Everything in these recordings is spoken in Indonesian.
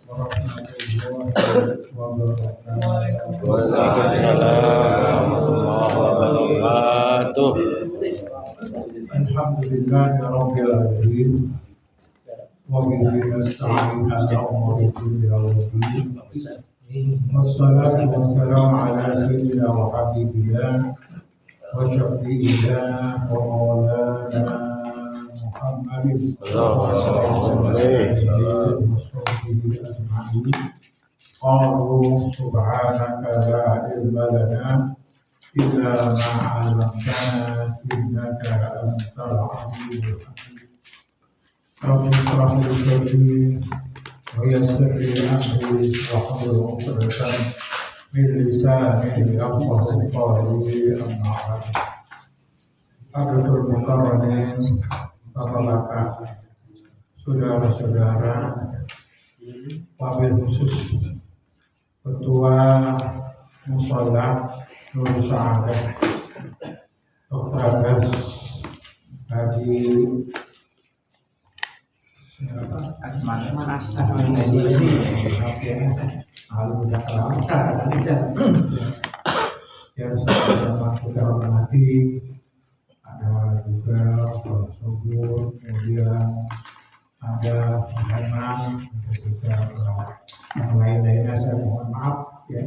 warahmatullahi wabarakatuh. Waalaikumsalam warahmatullahi wabarakatuh. Alhamdulillahirabbil alamin. Wa bihi nasta'in ala umuri dunya waddin. Wassalatu wassalamu ala sayyidina wa habibillah wa syafi'illah wa maulana Muhammadin sallallahu alaihi wasallam. Qalu subhanaka la ilma lana illa ma 'allamtana innaka antal alimul hakim. Rabbi shrah li sadri wa yassir li amri wahlul 'uqdatam min lisani yafqahu qawli amma ba'd. Abdul Mukarramin, bapak-bapak, saudara-saudara, wabil khusus Ketua Mushola Nur Sa'adah Dr. Abbas Haji Asmani yang sama-sama kita hormati, ada juga Pak Subur, kemudian ada Pak juga yang lain-lainnya. Saya mohon maaf ya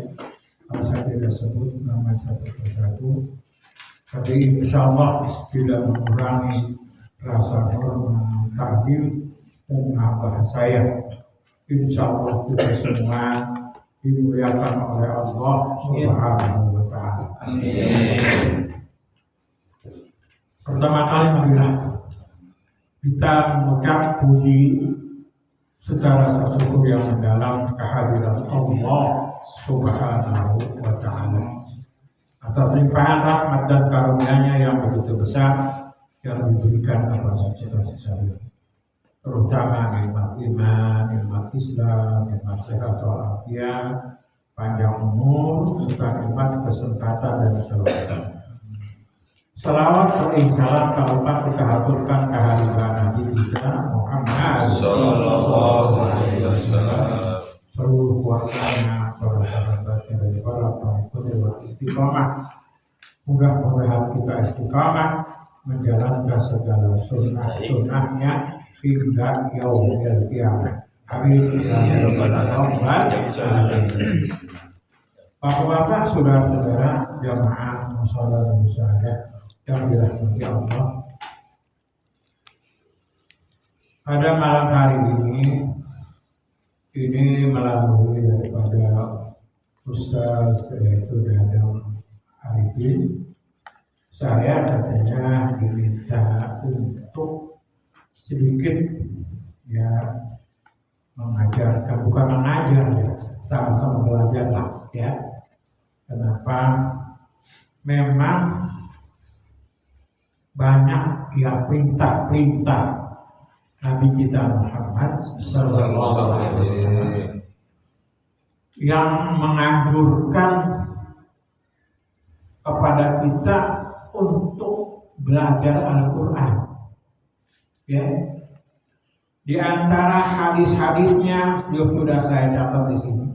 kalau saya tidak sebut nama satu persatu, tapi insya Allah tidak mengurangi rasa hormat, takzim dan mengabah saya. Insya Allah kita semua dimuliakan oleh Allah Subhanahu wa Ta'ala. Amin. Pertama kali marilah kita mengucap puji secara syukur yang mendalam kehadiran Allah Subhanahu wa Ta'ala atas limpahan rahmat dan karunia-Nya yang begitu besar yang diberikan kepada kita sekalian, terutama nikmat iman, nikmat Islam, nikmat sehat walafiat, panjang umur, serta nikmat kesempatan dan keluarga. Salawat dan salam kalupat kita haturkan kehadiran Nabi kita Muhammad sallallahu alaihi wasallam, seluruh keluarganya, para sahabatnya dan para pengikut yang istiqamah. Mudah-mudahan kita istiqamah menjalankan segala sunnah-sunnahnya hingga yaumil qiyamah. Amin ya rabbal alamin. Bapak-bapak, saudara-saudara jamaah mushola dan musyawarah yang dirahmati Allah, pada malam hari ini melalui daripada Ustaz yaitu Dadang Arifin, saya katanya diminta untuk sedikit ya mengajarkan, bukan mengajar ya, sama-sama belajar lah ya. Kenapa? Memang banyak ya perintah-perintah Nabi kita Muhammad sallallahu alaihi wasallam yang menganjurkan kepada kita untuk belajar Al-Quran. Ya, di antara hadis-hadisnya yang sudah saya catat di sini.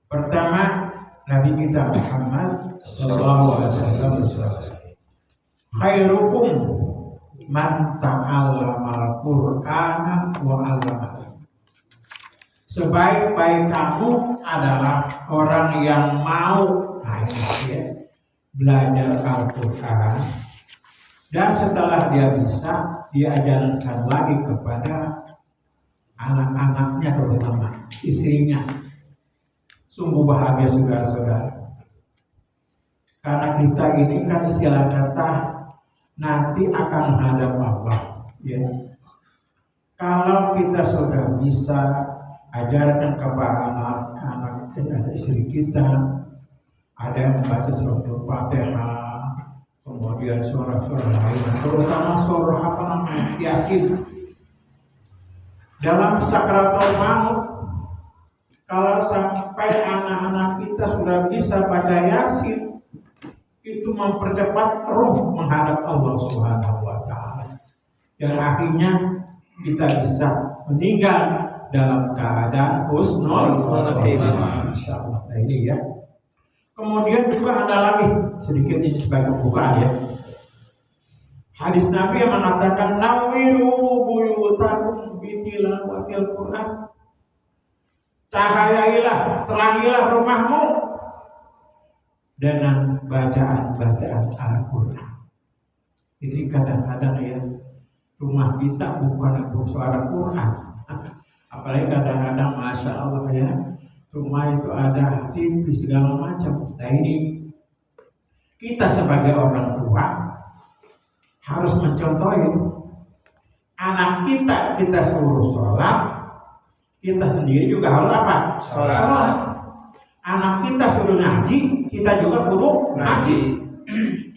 Pertama, Nabi kita Muhammad sallallahu alaihi wasallam bersabda, khairukum man ta'allamal Qur'ana wa 'allamahu. Sebaik-baik kamu adalah orang yang mau belajar Al-Quran dan setelah dia bisa, dia ajarkan lagi kepada anak-anaknya, terutama istrinya. Sungguh bahagia saudara-saudara, karena kita ini kan istilah kata nanti akan menghadap Allah ya. Kalau kita sudah bisa ajarkan kepada anak-anak istri kita, ada yang membaca surah Al-Fatihah, kemudian surah-surah lain, terutama surah Yasin. Dalam sakratul maut, kalau sampai anak-anak kita sudah bisa baca Yasin, itu mempercepat ruh menghadap Allah Subhanahu wa Ta'ala, yang akhirnya kita bisa meninggal dalam keadaan husnul Khotimah. insyaallah. Nah ini ya. Kemudian juga ada lagi sedikit ini sebagai pembukaan ya. Hadis Nabi yang mengatakan nawiru buyutakum bitilawatil Quran. Cahayailah, terangilah rumahmu dengan bacaan-bacaan Al-Quran. Ini kadang-kadang ya, rumah kita bukan suara Quran. Apalagi kadang-kadang Masya Allah ya, rumah itu ada TV segala macam. Nah ini kita sebagai orang tua harus mencontohi anak kita suruh sholat, kita sendiri juga harus apa? Sholat. Anak kita suruh ngaji, kita juga perlu ngaji.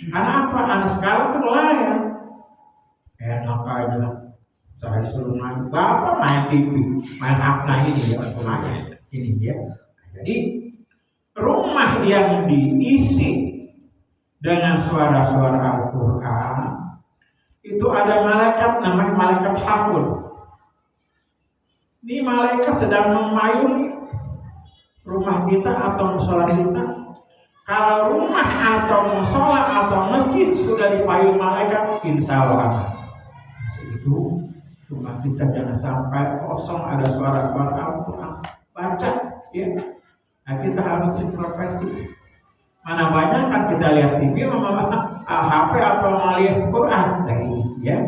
Karena apa? Anak sekarang tuh nelayan. Enak aja, saya suruh ngaji. Bapak main TV, main apa ini ya? Ini ya. Jadi rumah yang diisi dengan suara-suara Al-Quran itu ada malaikat namanya malaikat haful. Ini malaikat sedang memayungi rumah kita atau musola kita. Kalau rumah atau musola atau masjid sudah dipayung malaikat, insya Allah itu rumah kita jangan sampai kosong, ada suara-suara Al-Quran. Baca ya. Nah kita harus introspeksi. Mana banyak kan kita lihat TV HP atau melihat Quran. Nah ini ya.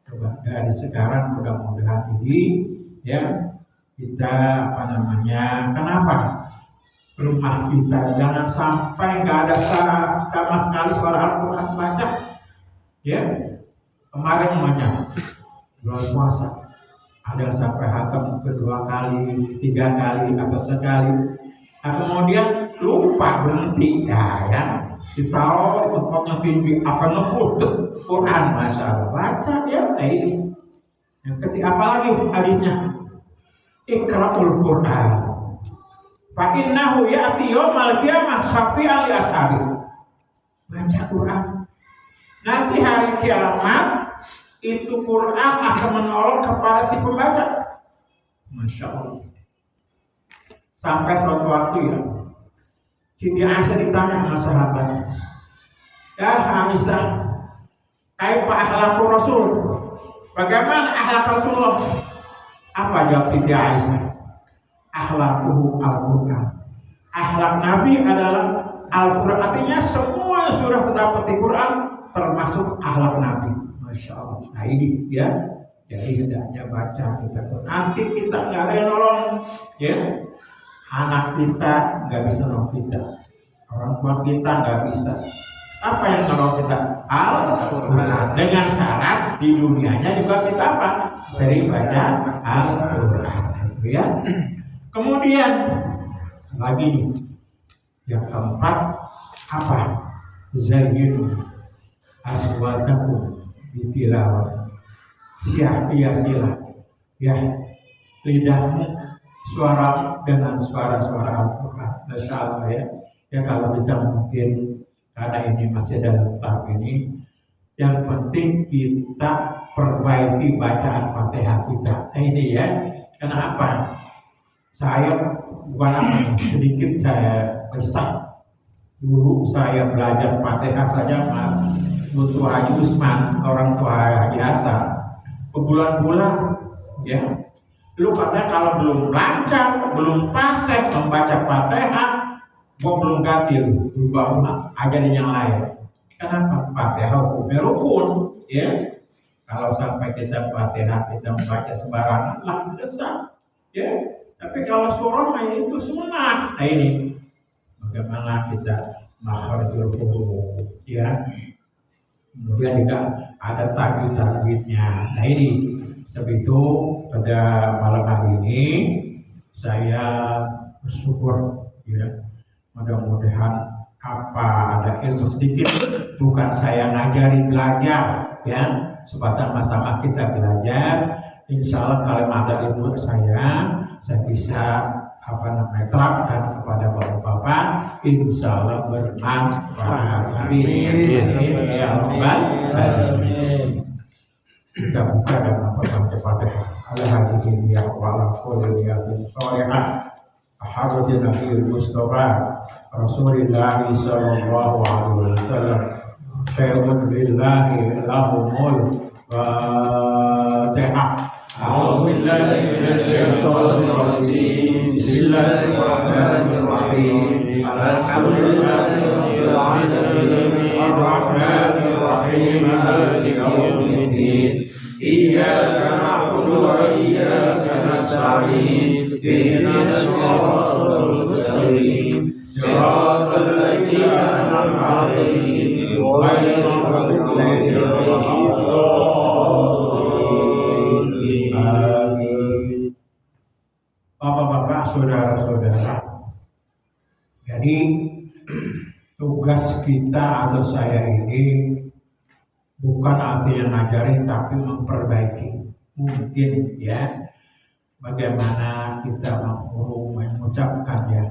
Coba dari sekarang mudah-mudahan ini ya kita kenapa rumah kita jangan sampai nggak ada sama sekali suara Al-Quran baca ya. Kemarin banyak bulan puasa ada sampai hatam kedua kali, 3 kali atau sekali. Nah kemudian lupa berhenti ya ditaruh tempatnya tinggi ngebut Quran Masya Allah baca ya. Nah ini yang ketiga apalagi hadisnya Iqra'ul Quran fa innahu ya'ti yaumal qiyamah syafi'an li ashabi. Baca Quran nanti hari kiamat itu Quran akan menolong kepada si pembaca. Masya Allah. Sampai suatu waktu ya Siti Aisyah ditanya sama sahabat, ya Aisyah, kaifa akhlaqur Rasul? Bagaimana akhlak Rasulullah? Apa jawab Siti Aisyah? Akhlaquhu Al-Quran. Akhlak Nabi adalah Al-Quran. Artinya semua yang sudah terdapat di Quran termasuk akhlak Nabi. Masya Allah. Nah ini ya. Jadi hendaknya baca kita. Nanti kita nggak ada yang nolong, ya. Anak kita nggak bisa nolong kita. Orang tua kita nggak bisa. Siapa yang nolong kita? Al-Quran. Dengan syarat di dunianya juga kita apa? Sering baca Al-Quran. Itu ya. Kemudian lagi nih, yang keempat apa? Zayyinu aswatakum bitilawah. Hiasilah ya lidahmu suara dengan suara-suara Al-Quran. Masya Allah ya. Ya kalau kita mungkin karena ini masih dalam tahap ini, yang penting kita perbaiki bacaan Fatihah kita. Nah ini ya. Kenapa? Saya bukan sedikit saya besar. Dulu saya belajar Fatihah saja butuh Haji Usman, orang tua Haji Hasan, berbulan-bulan ya. Lu katanya kalau belum lancar, belum fasih membaca Fatihah, gua belum ganti baru ajarin yang lain. Kenapa? Fatihah hukumnya rukun ya. Kalau sampai kita Fatihah kita membaca sembarangan lah besar ya. Tapi kalau surah itu sunnah. Nah ini bagaimana kita makharijul huruf ya. Kemudian juga ada tajwid-tajwidnya. Nah ini sebab itu pada malam hari ini saya bersyukur ya. Mudah-mudahan apa ada ilmu sedikit, bukan saya ngajarin belajar ya, supaya sama-sama kita belajar. Insya Allah kalau ada ilmu saya bisa terapkan kepada bapak-bapak, insya Allah bermanfaat. Amin. Ya Rabbal Alamin. kita buka dengan membaca Fatihah. Al-Hajjin ya wa'ala kulli niyatin sholihah ahadatin Nabi Mustafa Rasulullah sallallahu alaihi wasallam syai'un billahi lahumul Fatihah. أعوذ بالله من الشيطان الرجيم بسم الله الرحمن الرحيم الحمد لله رب العالمين الرحمن الرحيم مالك يوم الدين إياك نعبد وإياك نستعين اهدنا الصراط المستقيم صراط الذين أنعمت عليهم غير المغضوب عليهم Bapak-bapak, saudara-saudara, jadi tugas kita atau saya ini bukan artinya ngajarin tapi memperbaiki. Mungkin ya bagaimana kita mengucapkan ya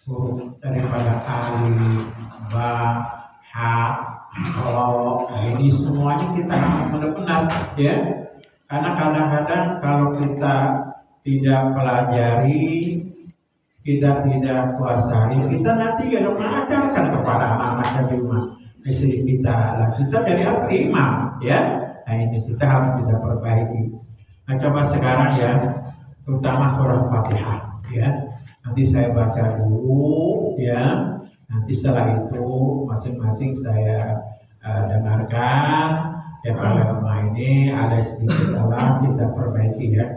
huruf daripada alif, ba, ha, ro, ini semuanya kita benar-benar ya. Karena kadang-kadang kalau kita tidak pelajari, kita tidak kuasai, kita nanti gak mengajarkan kepada anak-anak di rumah, istri kita. Lah kita dari apa? Imam, ya. Nah ini kita harus bisa perbaiki. Nah coba sekarang ya, terutama surah Fatihah, ya. Nanti saya baca dulu, ya. Nanti setelah itu masing-masing saya dengarkan. Ya kalau ini ada sedikit salah kita perbaiki ya.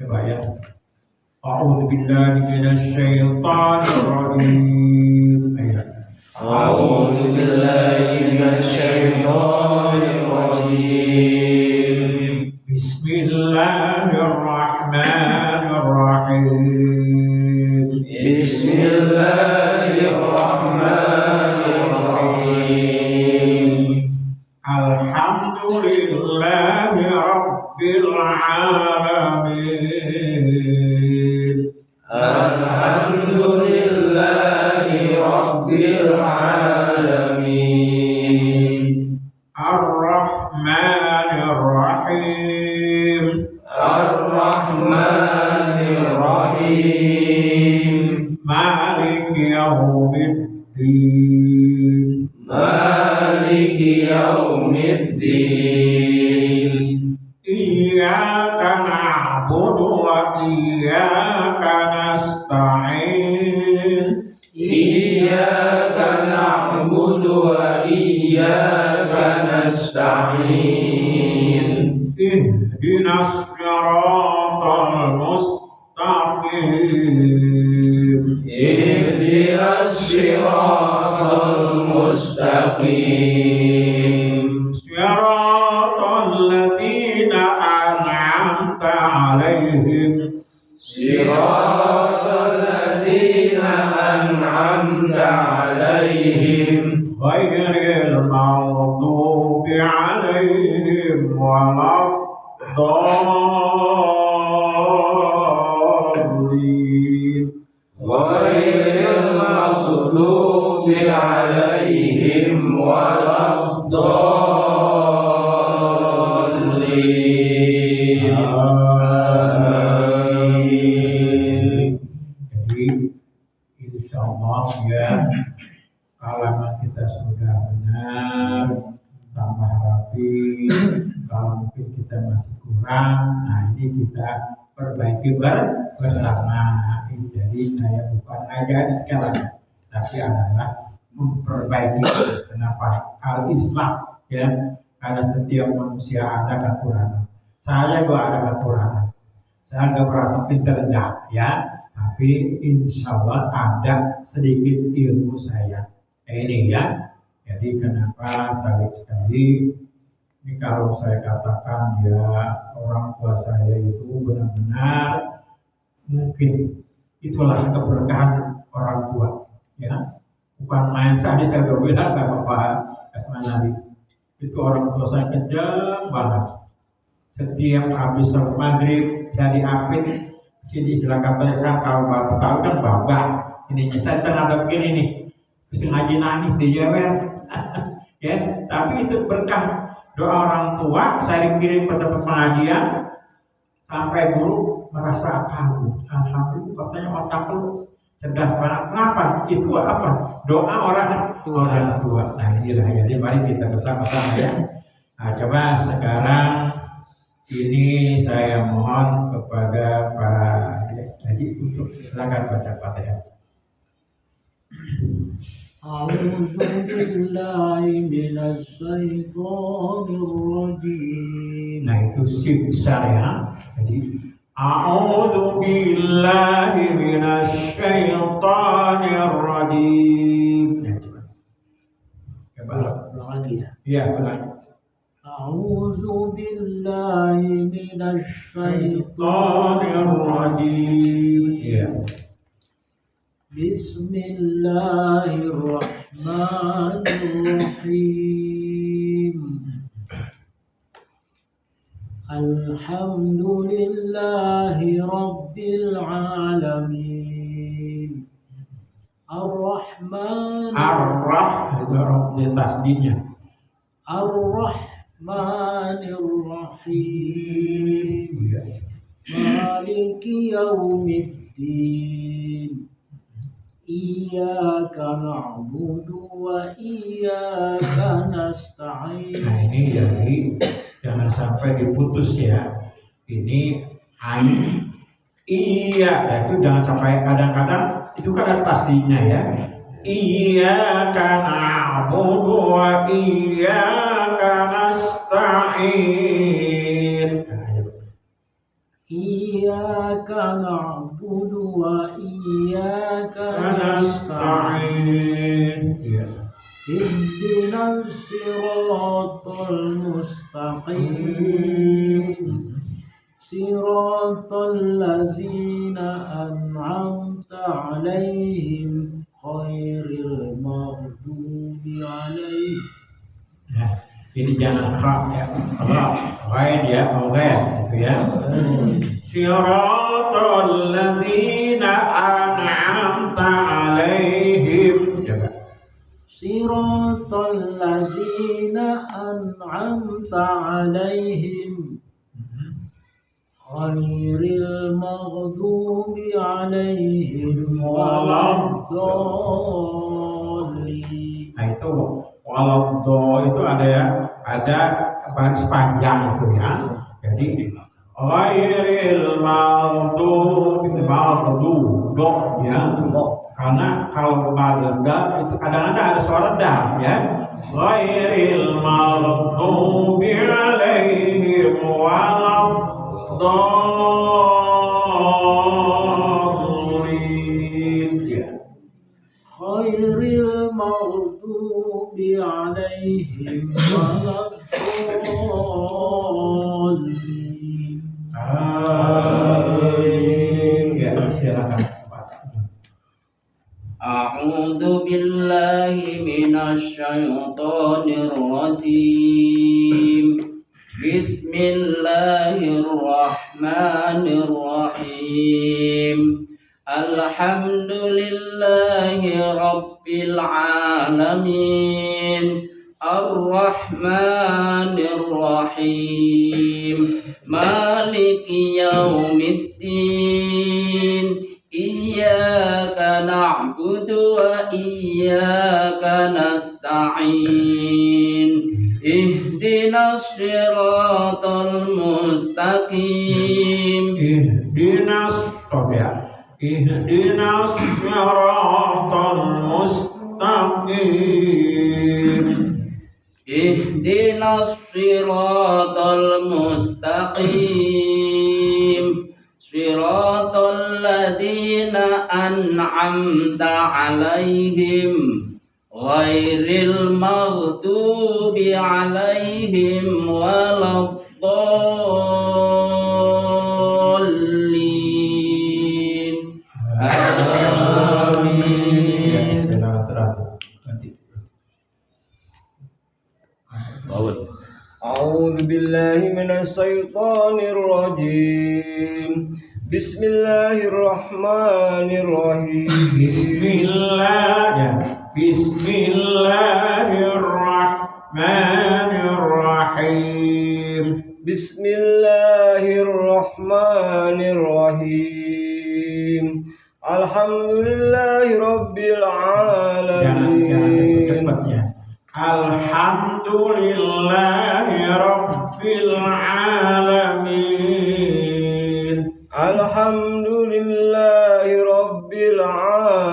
Coba ya. A'udzu billahi minasy syaithanir rajim. A'udzu billahi minasy syaithanir rajim. Bismillahirrahmanirrahim. Bismillahirrahmanirrahim. Alhamdulillahi rabbil alamin. Alhamdulillahi rabbil alamin. Ar-Rahmanir Rahim. Ar-Rahmanir Rahim. Maliki yaumiddin. Maliki yaumiddin. Iyyaka na'budu wa iyyaka nasta'in. Iyyaka na'budu wa iyyaka nasta'in. Ihdinas siratal mustaqim. Ihdinas siratal mustaqim. Siratal ladzina an'amta 'alaihim. Siratal ladzina an'amta 'alaihim. Ghairil maghdubi 'alaihim waladdallin. Ghairil maghdubi 'alaihim waladdallin. Amin. Jadi insyaallah ya halaman kita sudah benar, tambah rapi. Kalau mungkin kita masih kurang, nah ini kita perbaiki bersama. Jadi saya bukan ngajari sekali, tapi adalah memperbaiki. Kenapa? Al-Islam ya, karena setiap manusia ada kekurangan. Saya juga ada kekurangan. Saya nggak merasa pintar enggak ya, tapi insya Allah ada sedikit ilmu saya. Ini ya. Jadi kenapa saya sekali ini kalau saya katakan ya orang tua saya itu benar-benar mungkin itulah keberkahan orang tua ya. Bukan main tadi saya udah bilang kan Bapak Asmanali itu orang tua saya kejam banget. Setiap habis sholat maghrib jadi apit, jadi istilah katanya kan kalau bapak tahu kan babak ininya saya terhadap begini nih, terus ngaji nangis di jewer ya, tapi itu berkah Doa orang tua saya dikirim pada pengajian sampai guru merasa kagum. Alhamdulillah katanya otak lu cerdas banget. Kenapa? Itu apa? Doa orang tua. Nah inilah jadi mari kita bersama-sama ya. Nah, coba sekarang ini saya mohon kepada Pak Haji untuk silakan baca Fatihah. أعوذ بالله من الشيطان الرجيم. Nah itu sif besar ya. Jadi A'udzu billahi minasy syaithanir rajim. Nah, coba. Ulang lagi ya. Iya, ulang. A'udzu billahi minasy Syaitanir rajim. Iya. Bismillahirrahmanirrahim. Alhamdulillahi rabbil alamin. Ar-Rahman Ar-Rah itu di tasdidnya. Ar-Rahmanirrahim. Iya. Maliki yaumiddin. Iyyaka na'budu wa iyyaka nasta'in. Nah ini jadi jangan sampai diputus ya. Ini ain iya, nah, itu jangan sampai kadang-kadang itu kan ada tasdidnya ya. Iyyaka na'budu wa iyyaka nasta'in. Iyyaka na'budu wa iyyaka nasta'in. Iya. Ihdinas siratal mustaqim. Siratal ladzina an'amta 'alaihim khairil maghdubi 'alaihim. Nah, ini jangan ra ya. Ra, ghain ya, ghain itu ya. Siratal ladzina an'amta 'alaihim. Coba. Siratal ladzina an'amta 'alaihim khairil maghdubi 'alaihim waladdallin. Nah itu waladdo itu ada ya, ada baris panjang itu ya. Jadi ghairil maghdubi do ya. Karena kalau balada itu kadang-kadang ada suara dal ya. Ghairil maghdubi 'alaihim waladdallin ya. Khairil maghdubi 'alaihim waladdallin. Amin. Ya, silakan. A'udzu billahi minasy syaithanir rajim. Bismillahirrahmanirrahim. Alhamdulillahi rabbil alamin. Ar-Rahmanir Rahim. Maliki yaumiddin. Iyyaka na'budu wa iyyaka nasta'in. Ihdinas siratal mustaqim. Ihdinas siratal mustaqim. Ihdinas siratal mustaqim. Siratal ladzina an'amta 'alaihim ghairil maghdubi 'alaihim waladdallin. Amin. A'udzu billahi minasy syaithanir rajim. Bismillahirrahmanirrahim. Bismillahirrahmanirrahim. Bismillahirrahmanirrahim. Bismillahirrahmanirrahim. Alhamdulillahirabbil Jangan alamin. cepet-cepet ya. Alhamdulillahirabbil alamin. Alhamdulillahirabbil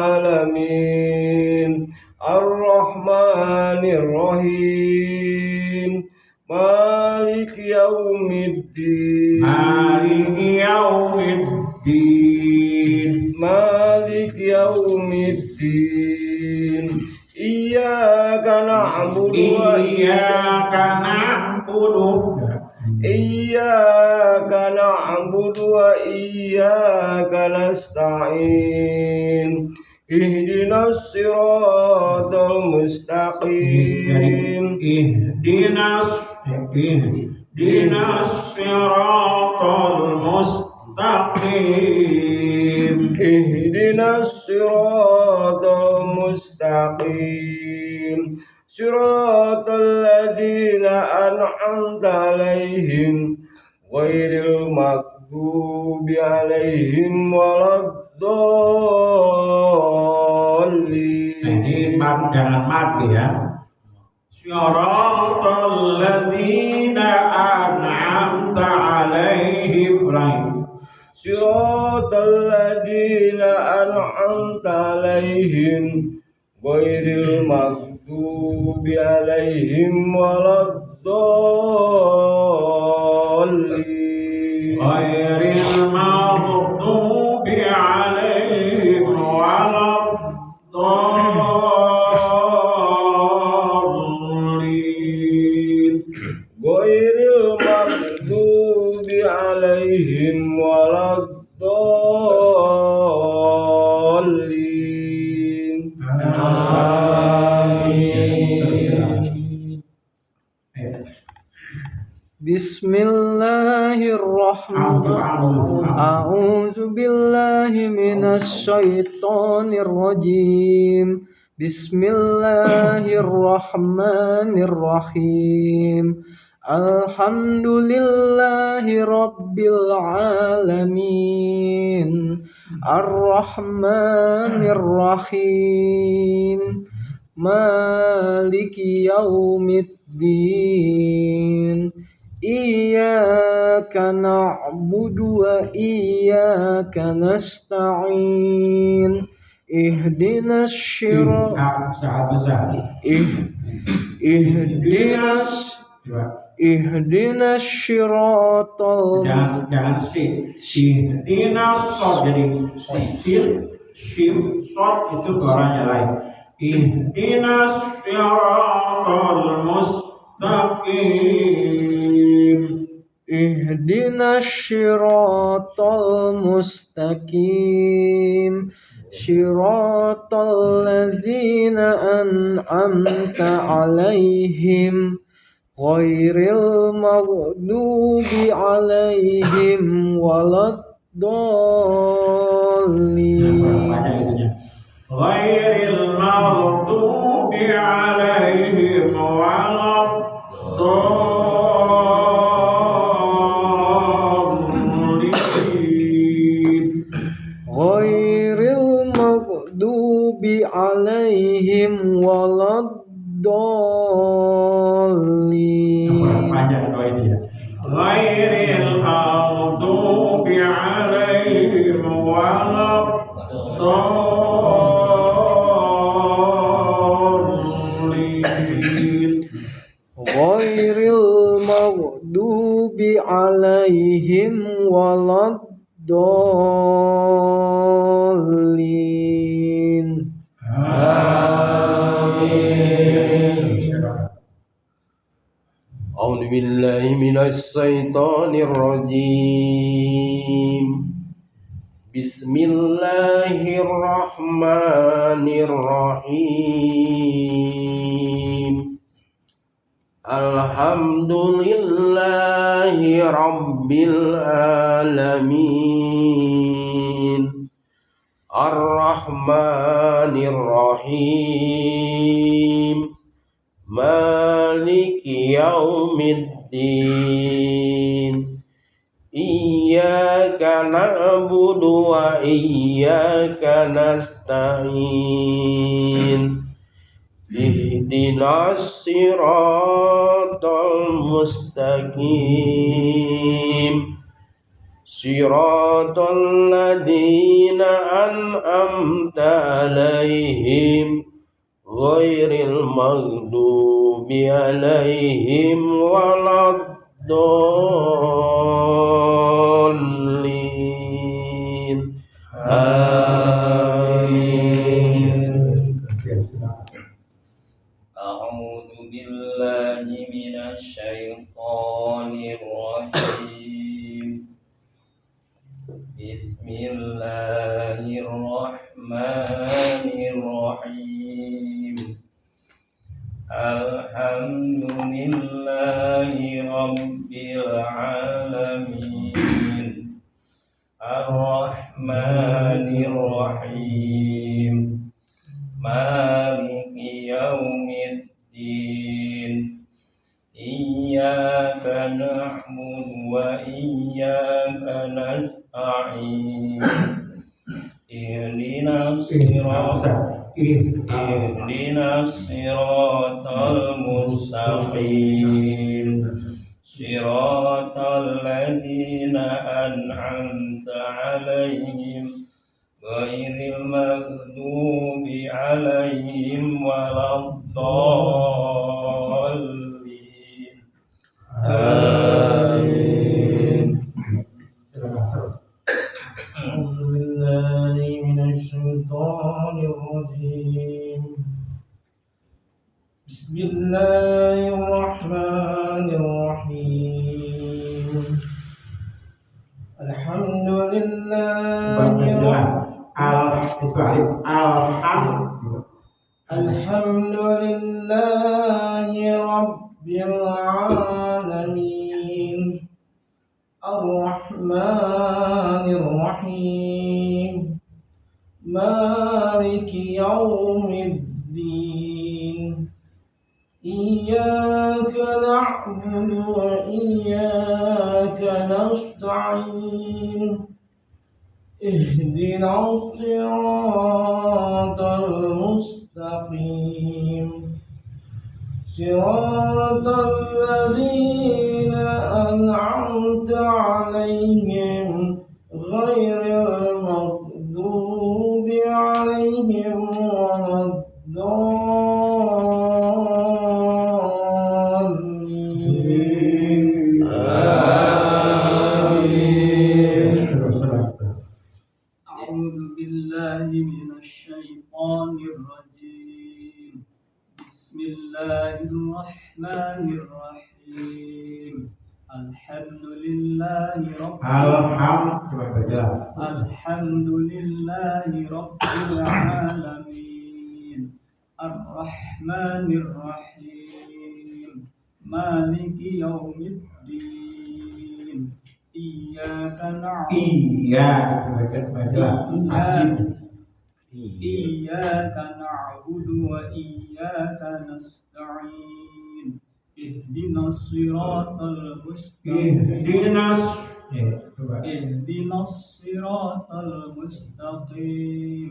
alamin. Ar-Rahmanir-Rahim. Maliki yaumiddin. Maliki yaumiddin. Maliki yaumiddin. Iyyaka na'budu wa Iyyaka na'budu. Iyyaka na'budu wa iyyaka nasta'in. Ihdinas siratal mustaqim. Ihdinas siratal mustaqim. Ihdinas siratal mustaqim. Siratal ladzina an'amta 'alaihim ghairil maghdubi 'alaihim waladdallin. Ini jangan mati ya. Siratal ladzina an'amta 'alaihim. Siratal ladzina an'amta 'alaihim ghairil maghdubi 'alaihim waladdallin. Ghairil maghdubi 'alaihim waladdallin. Ghairil maghdubi 'alaihim waladdallin. Bismillahirrahmanirrahim. A'udzu billahi minasy syaithanir rajim. Bismillahirrahmanirrahim. Alhamdulillahi rabbil alamin. Ar-Rahmanir-Rahim. Maliki yaumiddin. Iyyaka na'budu wa iyyaka nasta'in. Ihdinas siratal Jangan ihdinas shod, jadi shim shod itu suaranya lain. Ihdinas siratal mustaqim. Ihdinas siratal mustaqim. Siratal ladzina an'amta 'alaihim ghairil maghdubi 'alaihim waladdallin. Ghairil maghdubi 'alaihim waladdallin. Ghairil maghdubi 'alaihim waladdallin. Panjang kalau itu ya. Ghairil maghdubi 'alaihim waladdallin. Ghairil maghdubi 'alaihim waladdallin. Amin. A'udzu billahi minasy syaithanir rajim. Bismillahirrahmanirrahim. Alhamdulillahi rabbil alamin. Ar-Rahmanir-Rahim. مالك يوم الدين إياك نعبد وإياك نستعين اهدنا الصراط المستقيم صراط الذين أنعمت عليهم غير المغضوب عليهم ولا الضالين آمين. أعوذ بالله من الشيطان الرجيم بسم الله الرحمن الرحيم الحمد لله رب العالمين الرحمن الرحيم مالك يوم الدين إياك نعبد وإياك نستعين اهدنا الصراط المستقيم صراط الذين أنعمت عليهم غير المغضوب عليهم ولا الضالين آمين. أعوذ بالله من الشيطان الرجيم بسم الله الرحمن الرحيم الحمد لله الحمد لله رب العالمين الرحمن الرحيم مالك يوم الدين إياك نعبد وإياك نستعين اهدنا الصراط المستقيم صراط الذين أنعمت عليهم غير المغضوب عليهم ولا الضالين آمين. أعوذ بالله من الشيطان الرجيم بسم الله الرحمن الرحيم الحمد لله رب العالمين الرحمن الرحيم مالك يوم الدين إياك نعبد وإياك نستعين اهدنا الصراط المستقيم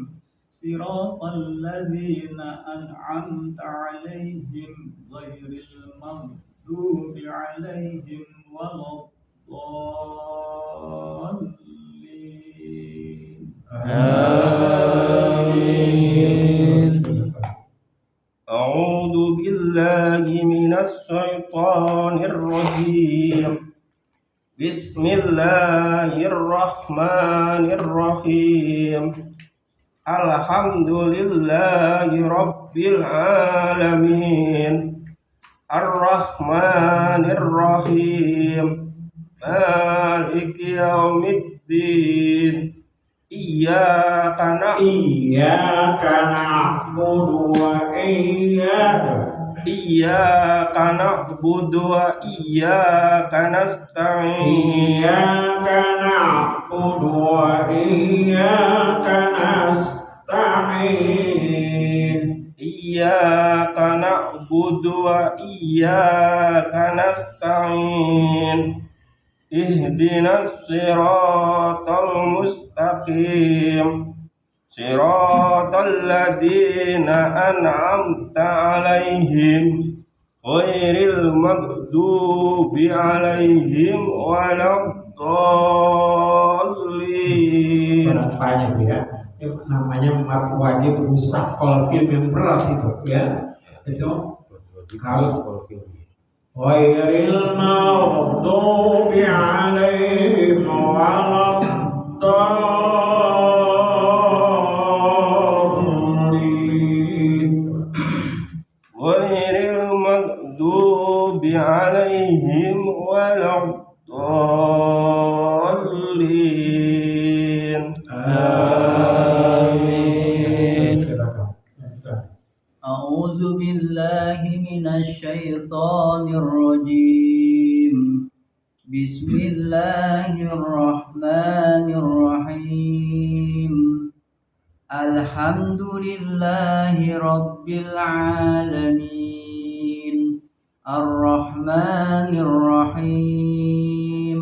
صراط الذين أنعمت عليهم غير المغضوب عليهم ولا الضالين آمين. أعوذ بالله من الشيطان الرجيم بسم الله الرحمن الرحيم الحمد لله رب العالمين الرحمن الرحيم مالك يوم الدين إياك نعبد وإياك نستعين إياك نعبد نعبد وإياك نستعين اهدنا الصراط المستقيم صراط الذين أنعمت عليهم غير المغضوب عليهم ولا الضالين. Penempanya itu ya, itu namanya mat wajib rusak kolkil yang berat itu ya, itu kalau ghairil maghdubi alaihim waladdallin. Ghairil maghdubi alaihim waladdallin. Amin. أعوذ بالله من الشيطان الرجيم بسم الله الرحمن الرحيم الحمد لله رب العالمين الرحمن الرحيم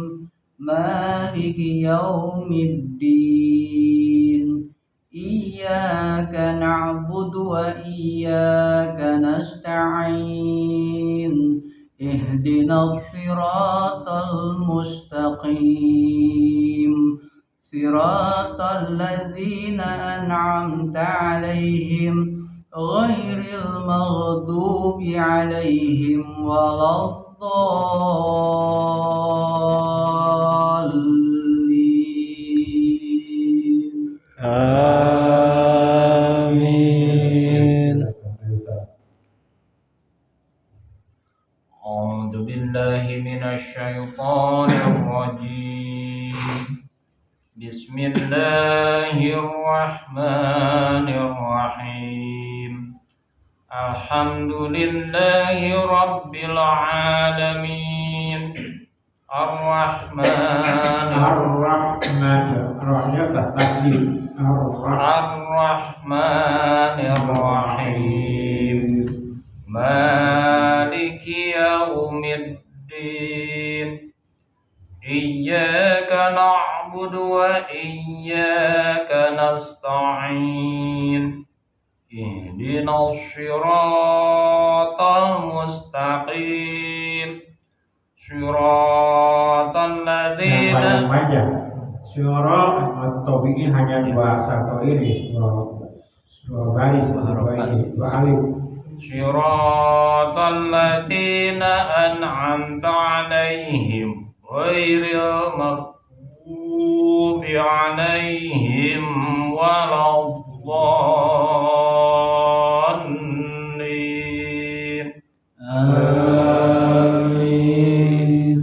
مالك يوم الدين إياك نعبد وإياك نستعين اهدنا الصراط المستقيم صراط الذين أنعمت عليهم غير المغضوب عليهم ولا الضالين. Amin. أعوذ بالله من الشيطان الرجيم بسم الله الرحمن الرحيم الحمد لله رب العالمين الرحمن Rohnya bertasdid الرحمن الرحيم مالك يوم الدين إياك نعبد وإياك نستعين اهدنا الصراط المستقيم صراط الذين panjang. Syura atau bikin hanya satu ini, dua baris, dua alif. صراط الذين أنعمت عليهم غير المغضوب عليهم ولا الضالين. Amin.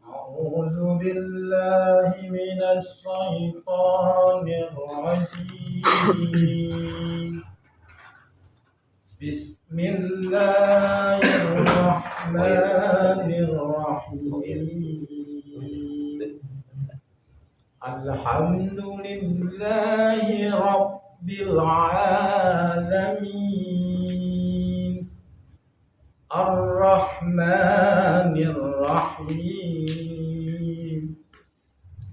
أعوذ بالله من الشيطان الرجيم بسم الله الرحمن الرحيم الحمد لله رب العالمين الرحمن الرحيم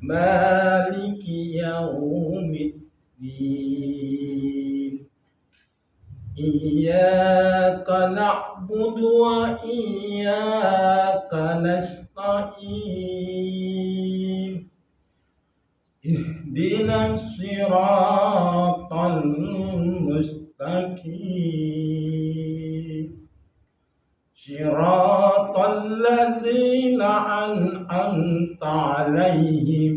مالك يوم الدين إياك نعبد وإياك نستعين اهدنا الصراط المستقيم صراط الذين أنعمت عليهم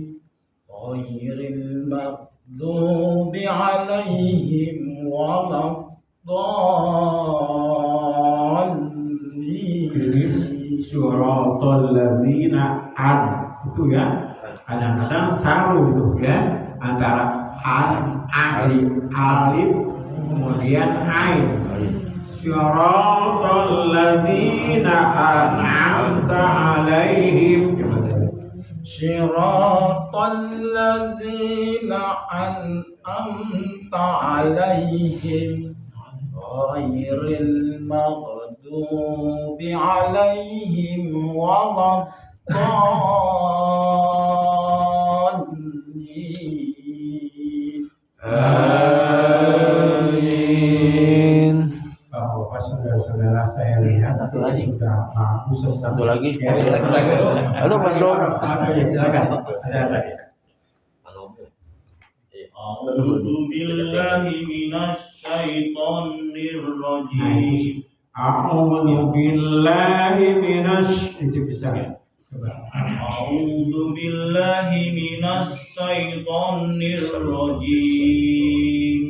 غير المغضوب عليهم ولا Tulis syuratul ladzina an itu ya, kadang-kadang selalu gitu ya, antara an, alif, kemudian ain. Syuratul ladzina an'amta alaihim. Syiratal ladzina an'amta alaihim غير المغضوب عليهم ولا الضالين Amin. Bapak saudara-saudara saya lihat Satu lagi. sudah mampu Satu lagi. Ya, Halo, Mas Rom. Ya, silakan. Ada lagi. أعوذ بالله من الشيطان الرجيم A'udzu billahi itu bisa. Coba. أعوذ بالله من الشيطان الرجيم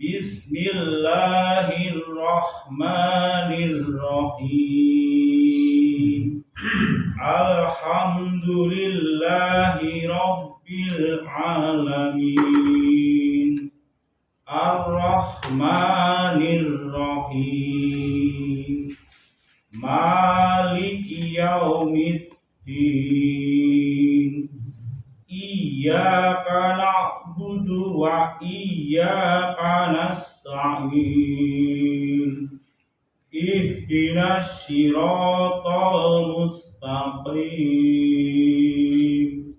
بسم الله الرحمن الرحيم الحمد لله رب العالمين الرحمن الرحيم مالك يوم الدين إياك نعبد وإياك نستعين اهدنا الصراط المستقيم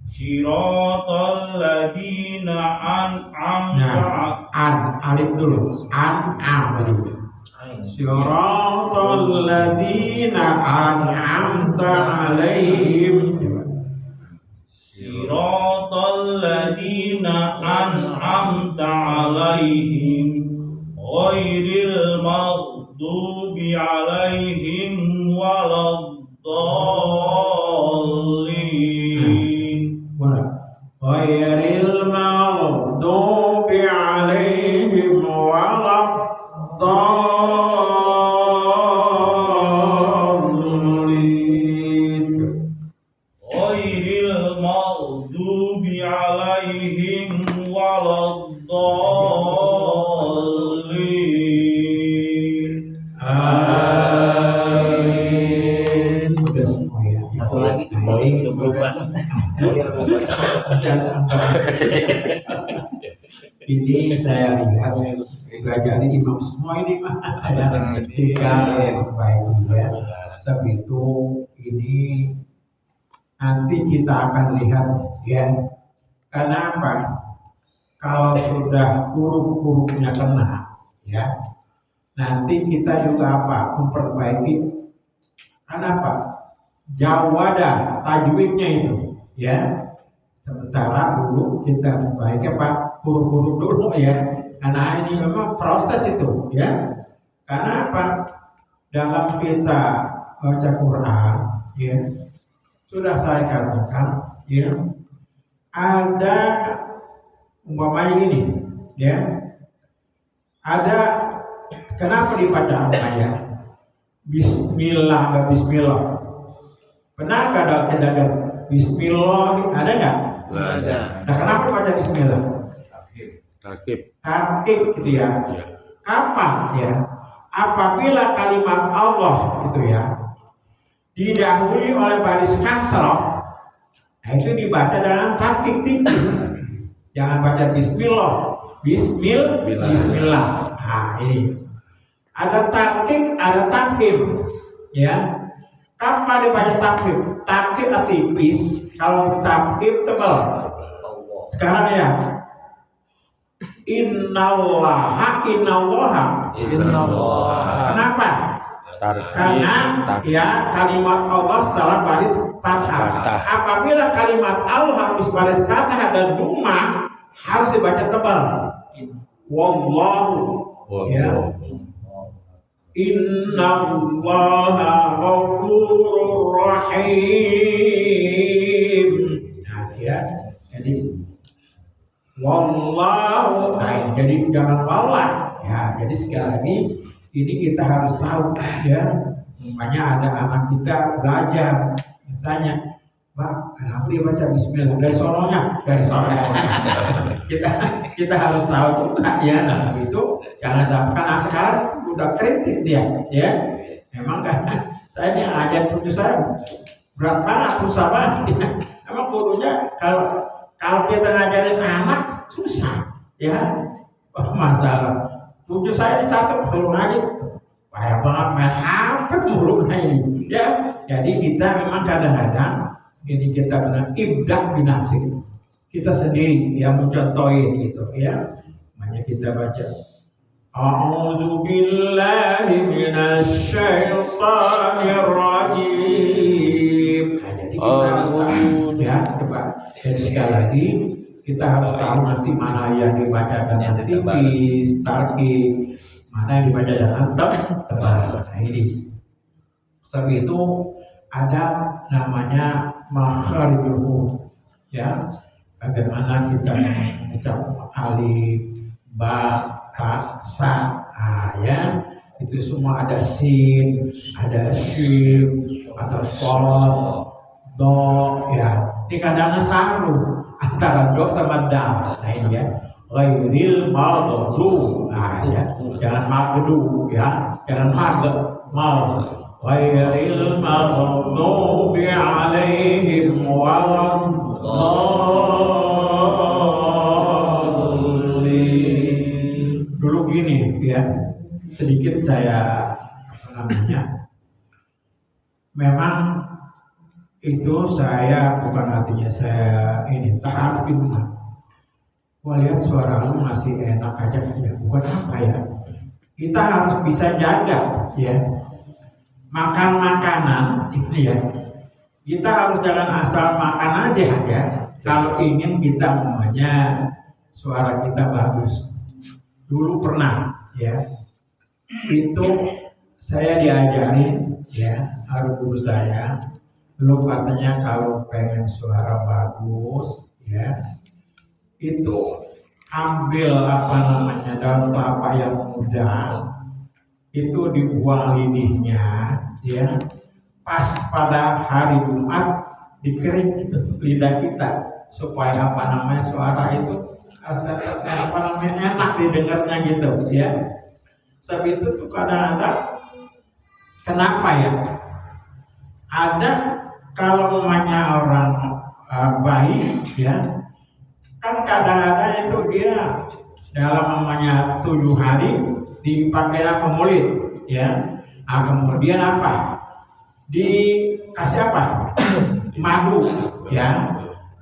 صراط الذين أنعمت Nah, alif dulu. Tadi. Siratal ladzina an'amta 'alaihim. صراط الذين أنعمت عليهم غير المغضوب عليهم ولا الضالين Ghairil maghdubi 'alaihim waladdallin. غير المغضوب عليهم ولا الضالين Amin. Udah semua ya. Satu lagi. Nah, ini ini saya lihat nggak jadi imam semua ini mah ada tiga baik ya. Sebab itu ini nanti kita akan lihat ya. Kenapa? Kalau sudah huruf-hurufnya kena ya, nanti kita juga apa? Memperbaiki. Kenapa? Jawada tajwidnya itu ya. Sementara dulu kita memperbaiki apa? Huruf-huruf dulu ya. Karena ini memang proses itu ya. Karena apa? Dalam kita baca Quran ya, sudah saya katakan ya, ada umpamanya ini ya, ada kenapa dibaca ayat Bismillah atau Bismillah? Pernah nggak ada Bismillah? Ada nggak? Nggak ada. Nah, kenapa dibaca Bismillah? Tarkib. Tarkib gitu ya. Ya. Kapan ya? Apabila kalimat Allah gitu ya didahului oleh baris kasroh, nah itu dibaca dalam tarkib tipis. Jangan baca Bismillah, Bismillah. Nah ini ada tarkib, ada takbir, ya. Kapan dibaca takbir? Takbir tipis, kalau takbir tebal. Sekarang ya, Innallaha. Kenapa? Karena ya kalimat Allah setelah baris fathah. Apabila kalimat Allah habis baris fathah dan dhammah harus dibaca tebal. Wallahu. Ya. Innallaha ghafurur rahim. Nah, ya. Jadi wallahu. Nah, jadi jangan wallah. Ya, jadi sekali lagi ini kita harus tahu ya. Makanya ada anak kita belajar, tanya, Pak, kenapa dia baca Bismillah? Dari sononya. kita harus tahu juga ya. Nah itu jangan sampai karena sekarang itu udah kritis dia, ya. Memang kan saya ini ajar punya saya berat banget, susah banget. Emang kudunya kalau kita ngajarin anak susah, ya. Masalah Cucu saya dicatat kalau ngaji, banyak banget main HP mulu ini. Ya, jadi kita memang kadang-kadang ini kita benar ibdah binafsi. Kita sendiri yang mencontohin gitu ya. Makanya kita baca A'udzu billahi minasy syaithanir rajim. Nah, jadi kita ya coba sekali lagi kita harus tahu nanti mana yang dibaca dengan tipis, tarkib, mana yang dibaca dengan tebal. Nah ini. Sebab itu ada namanya makharijul huruf, ya. Bagaimana kita mengucap alif, ba, ta, sa, ya. Itu semua ada sin, ada shin, ada sol, do, ya. Ini kadang saru antara do sama dal. Nah ini ya. Ghairil maghdub. Nah ya. Jangan maghdub ya. Jangan maghdub. Ghairil maghdub alaihim waladdallin. Dulu gini ya. Sedikit saya memang itu saya bukan artinya saya ini ta'arufin. Gua lihat suara lu masih enak aja ya, bukan apa ya. Kita harus bisa jaga ya. Makan makanan ini ya. Kita harus jangan asal makan aja ya. Kalau ingin kita maunya suara kita bagus. Dulu pernah ya. Itu saya diajarin ya, harus guru saya. Lu katanya kalau pengen suara bagus ya itu ambil apa namanya daun kelapa yang muda itu dibuang lidihnya ya pas pada hari Jumat dikering gitu lidah kita supaya apa namanya suara itu apa namanya enak didengarnya gitu ya. Sebab itu tuh kadang-kadang kenapa ya ada kalau namanya orang baik ya kan kadang-kadang itu dia dalam namanya 7 hari dipakai pemulit ya. Nah, kemudian apa dikasih apa madu ya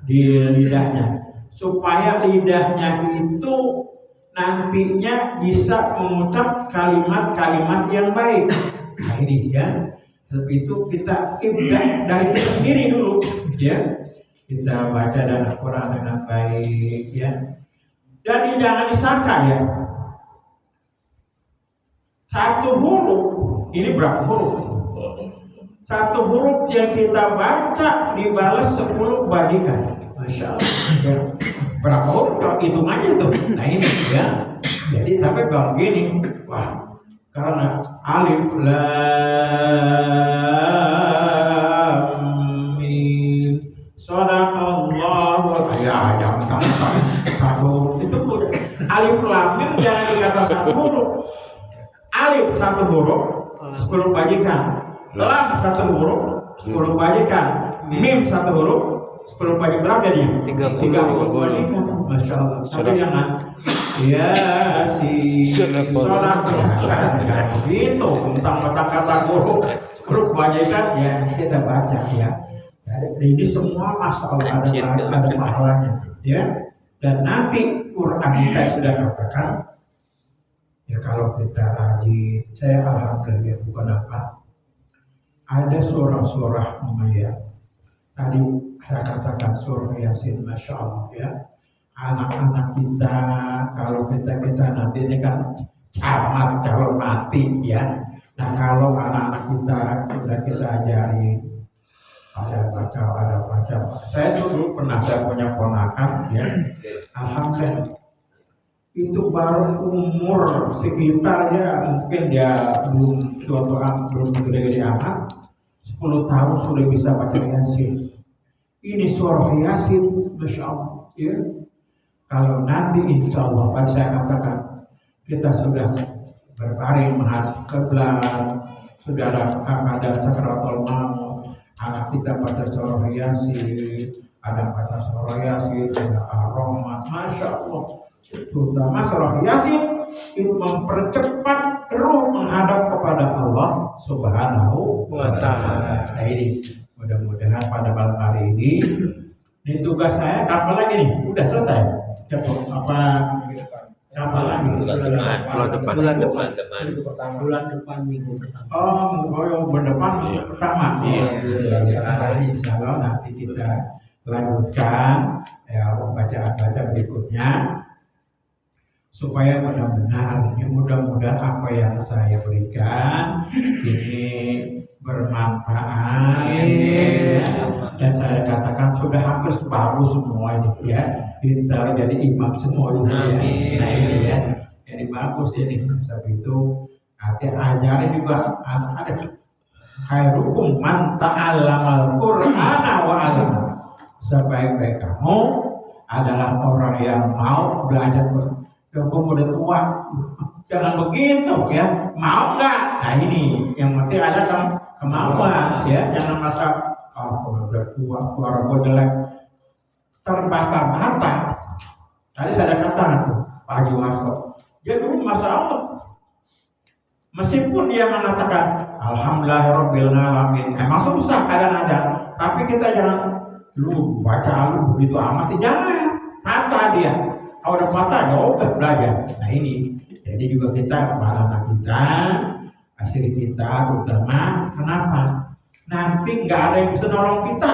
di lidahnya supaya lidahnya itu nantinya bisa mengucap kalimat-kalimat yang baik. Nah ini ya. Sebab itu kita ibdah dari kita sendiri dulu ya. Kita baca dan Al-Quran dengan baik ya. Dan jangan disangka ya. Satu huruf, ini berapa huruf? Satu huruf yang kita baca dibalas 10 bagikan. Masya Allah ya. Berapa huruf? Kalau hitung aja tuh. Nah ini ya. Jadi tapi begini, wah karena alif lam mim shadaqallahu ya satu itu udah alif lam mim jangan dikata satu huruf. Alif satu huruf 10 bagikan, lam satu huruf 10 bagikan, mim satu huruf 10 bagikan berapa jadinya? 30 bagikan. Masya Allah. Tapi jangan Yasin sholat ya begitu tentang kata huruf kebanyakan ya kita baca ya. Ini semua masalah ada pahalanya ya. Dan nanti Quran kita sudah katakan ya kalau kita rajin, saya alhamdulillah bukan apa ada surah-surah ya tadi saya katakan surah Yasin Masya Allah ya. Anak-anak kita kalau kita nanti ini kan camat calon mati ya. Nah kalau anak-anak kita sudah kita ajari ada baca. Saya dulu pernah saya punya ponakan ya. Alhamdulillah itu baru umur sekitar ya mungkin dia belum gede-gede amat 10 tahun sudah bisa baca Yasin. Ini surah Yasin Masya Allah ya. Kalau nanti insya Allah kan saya katakan kita sudah berbaring menghadap kiblat, sudah ada sakratul maut, anak kita baca surah Yasin, ada baca surah Yasin, ada Ar-Rahman, Masya Allah. Terutama surah Yasin itu mempercepat ruh menghadap kepada Allah Subhanahu wa Ta'ala. Nah ini mudah-mudahan pada malam hari ini tugas saya kapan lagi nih? Udah selesai. Apa kapan lagi? Bulan depan minggu pertama. Bulan depan Iya. pertama. Iya. Insya Allah nanti kita lanjutkan ya baca berikutnya supaya benar-benar mudah-mudahan apa yang saya berikan ini bermanfaat dan saya katakan sudah hampir separuh semua ini ya, insya Allah jadi imam semua ini ya. Nah ini ya, jadi bagus ini. Sebab itu nanti ajarin juga ada khairukum man ta'allamal Qur'ana wa 'allama. Sebaik-baik kamu adalah orang yang mau belajar. Kamu udah tua, jangan begitu ya. Mau nggak? Nah ini yang penting ada kemauan ya. Jangan merasa udah tua, suara gue jelek, terbata-bata. Tadi saya katakan tuh Pak Haji Warso, dia dulu Masya Allah, meskipun dia mengatakan Alhamdulillahirabbil alamin, emang susah kadang-kadang, tapi kita jangan lu baca lu begitu amat sih, jangan patah dia. Kalau udah patah ya udah belajar. Nah ini jadi juga kita anak kita, hasil kita terutama, kenapa? Nanti nggak ada yang bisa nolong kita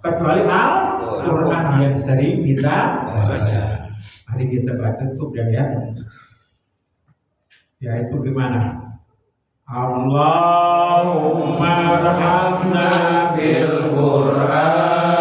kecuali Al-Quran yang sering kita baca. Mari kita baca tutup ya. Ya itu gimana? Allahumma rahamna bil Quran.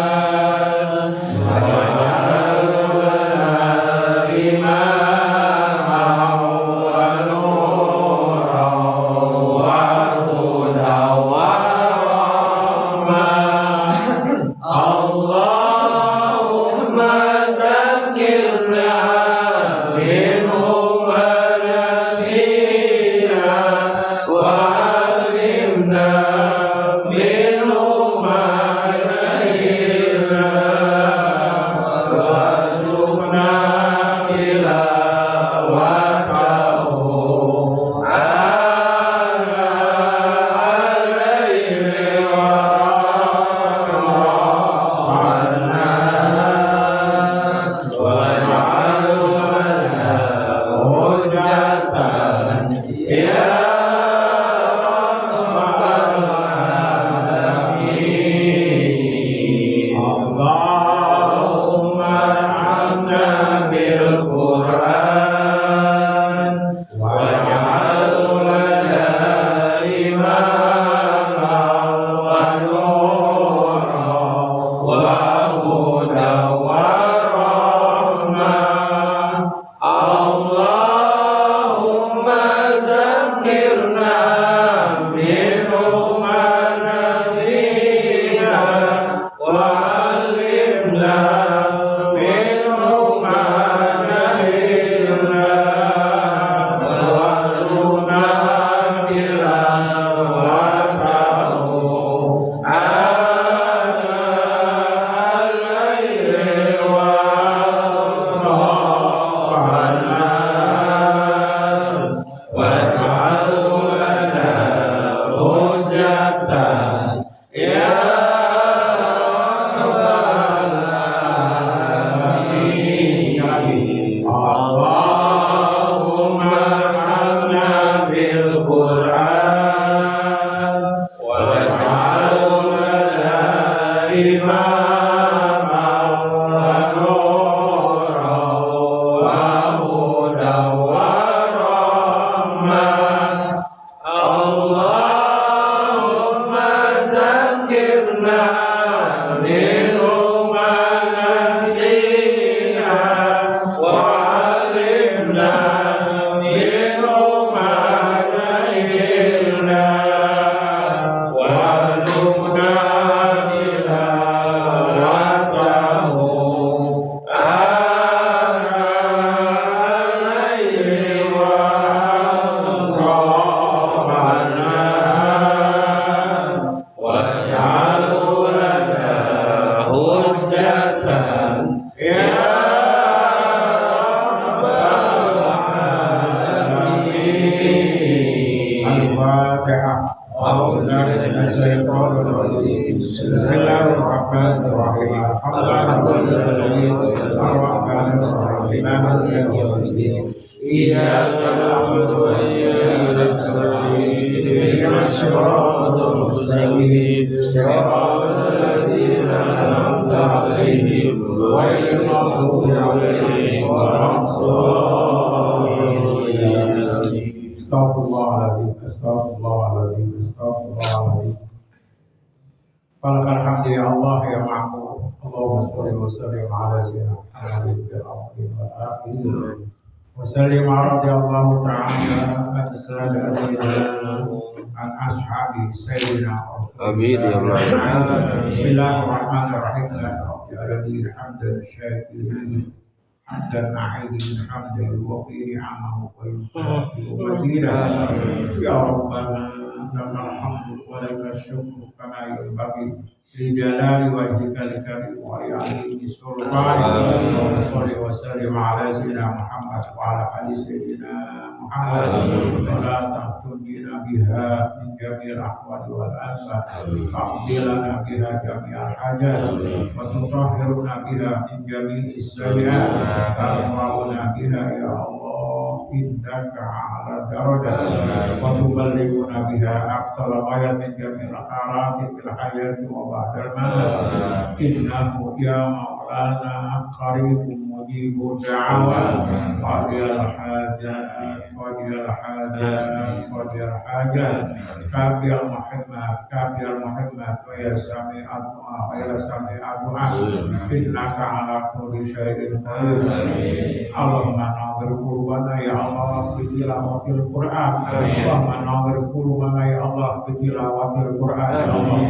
Al-Fatihah. Bismillahirrahmanirrahim. Alhamdulillahirrahmanirrahim. Maliki yaumiddin. Iyyaka na'budu wa iyyaka nasta'in. Ihdinas siratal mustaqim. Siratal ladzina an'amta 'alaihim ghairil maghdubi 'alaihim waladdallin. Astaghfirullahaladzim, astaghfirullahaladzim, astaghfirullahaladzim. Falakal hamdu ya Allah ya Ma'bud. Allahumma sholli wa sallim ala sayyidina Muhammadin fil awwalin wal akhirin. Wa sallim radhiyallahu ta'ala an saadatina an ashabi sayyidina Amin ya Allah. Bismillahirrahmanirrahim. Rabbil alamin hamdan syakirin. حمدا عاليا حمدا يوفي نعمه ويكافئ مزيدا يا ربنا لك الحمد ولك الشكر كما ينبغي لجلال وجهك الكريم ولعظيم سلطانك وصل وسلم على سيدنا محمد وعلى ال سيدنا محمد صلاة تنجينا بها من جميع الاحوال والافات تقضي لنا بها جميع الحاجات وتطهرنا بها من جميع السيئات ترفعنا بها يا الله إنك على الدرجة وتبلغنا بها أقصى الغاية من جميع الخيرات في الحياة وبعد الممات إنه يا مولانا قريب مجيب الدعوات قضي الحاجات قضي الحاجات قضي الحاجات كافي المحمد كافي المحمد ويا سميع الدعاء ويا سميع الدعاء إنك على كل شيء قدير اللهم نور قلوبنا يا الله بتلاوة القرآن اللهم نور قلوبنا يا الله بتلاوة القرآن يا الله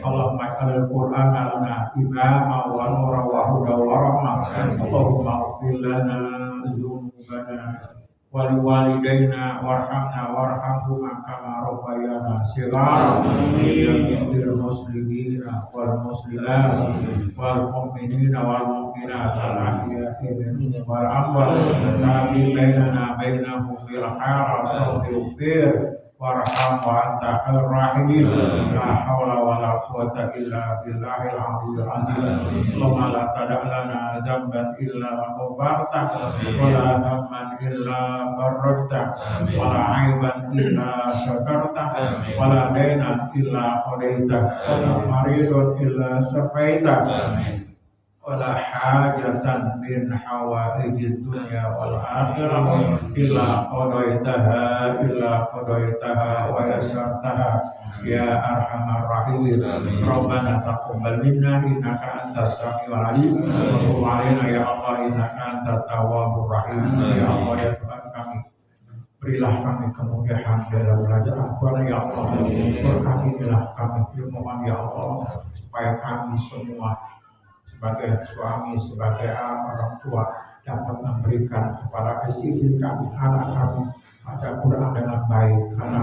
اللهم اجعل القرآن لنا إماما ونورا وهدى ورحمة اللهم اغفر لنا ذنوبنا ولوالدينا وارحمنا وارحمهما كما ربيانا صغارا لجميع المسلمين والمسلمات والمؤمنين والمؤمنات الأحياء منهم والأموات تابع بيننا بينهم بالخيرات والتوفيق وارحم وأنت خير الراحمين لا حول ولا قوة إلا بالله العلي العظيم اللهم لا تدع لنا ذنبا إلا غفرته ولا هما إلا فرجته ولا عيبا إلا سترته ولا دينا إلا قضيته ولا مريض إلا شفيته ولا حاجة من حوائج الدنيا والآخرة إلا قضيتها ويسرتها يا أرحم الراحمين ربنا تقبل منا إنك أنت السميع العليم وتب علينا يا الله إنك أنت التواب الرحيم يا الله ya Tuhan kami berilah kami kemudahan dalam belajar Al-Quran ya Allah Quran inilah kami mohon ya Allah supaya kami semua sebagai suami, sebagai orang tua dapat memberikan kepada istri kami, anak kami baca Quran dengan baik karena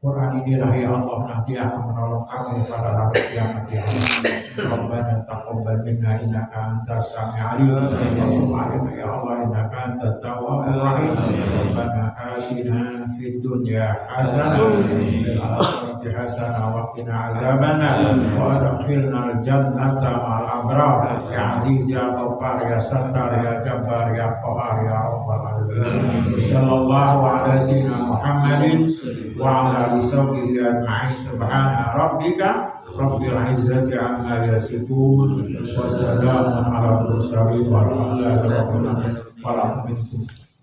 Quran inilah ya Allah nanti akan menolong kami pada hari kiamat ya Allah. Rabbana taqabbal minna innaka antas sami'ul 'alim wa tub 'alaina ya Allah innaka antat tawwabur rahim. Rabbana atina fid dunya hasanah wa fil akhirati hasanah wa qina adzabannar wa adkhilnal jannata ma'al abrar ya aziz ya ghaffar ya sattar ya jabbar ya qahhar ya rabbal alamin. Sallallahu ala sayyidina Muhammadin wa ala sahbihi ajma'in subhana rabbika rabbil izzati amma yasifun wa salamun ala mursalin walhamdulillahi rabbil alamin.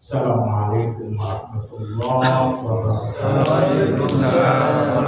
Assalamualaikum warahmatullahi wabarakatuh.